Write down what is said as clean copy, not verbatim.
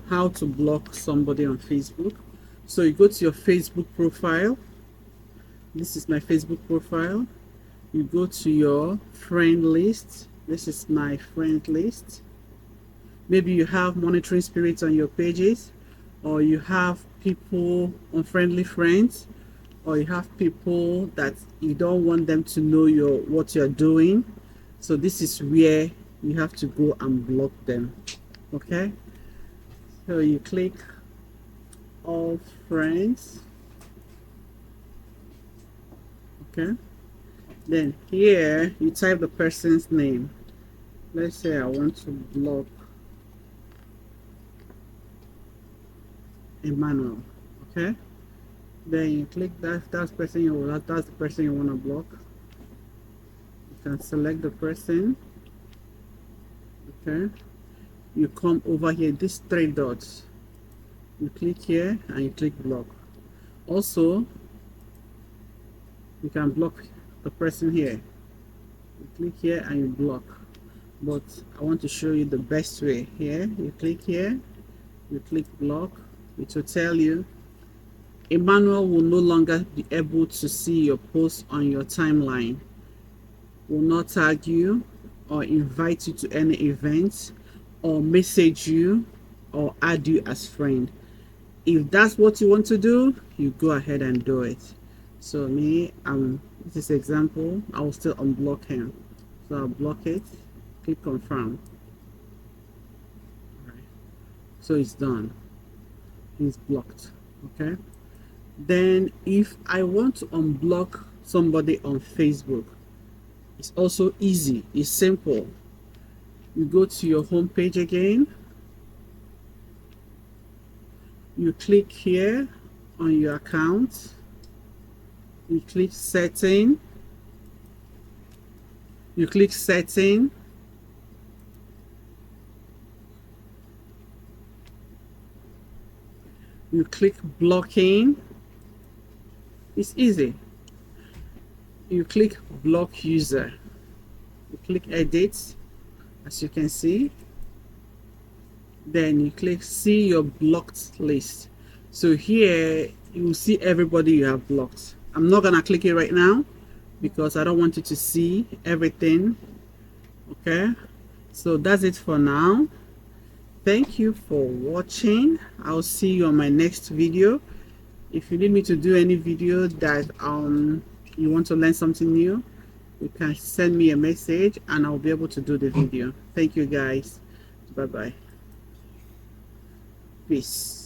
how to block somebody on Facebook. So you go to your Facebook profile. This is my Facebook profile. You go to your friend list. This is my friend list. Maybe you have monitoring spirits on your pages, or you have people unfriendly friends, or you have people that you don't want them to know what you're doing. So this is where you have to go and block them. Okay, so you click all friends. Okay, then here you type the person's name. Let's say I want to block Emmanuel. Okay, then you click that's the person you want to block. You can select the person. Okay, you come over here, these three dots, you click here and you click block. Also, you can block the person here. You click here and you block, but I want to show you the best way. Here you click here, you click block. It will tell you Emmanuel will no longer be able to see your post on your timeline, will not tag you or invite you to any events or message you or add you as friend. If that's what you want to do, you go ahead and do it. So me, this is example, I will still unblock him. So I'll block it, click confirm. All right. So it's done. He's blocked. Okay. Then if I want to unblock somebody on Facebook, it's also easy. It's simple. You go to your home page again. You click here on your account. You click setting. You click setting. You click blocking. It's easy. You click block user. You click edit, as you can see. Then you click see your blocked list. So here you will see everybody you have blocked. I'm not gonna click it right now because I don't want you to see everything. Okay, so that's it for now. Thank you for watching. I'll see you on my next video. If you need me to do any video that you want to learn something new, you can send me a message and I'll be able to do the video. Thank you guys. Bye bye. Peace.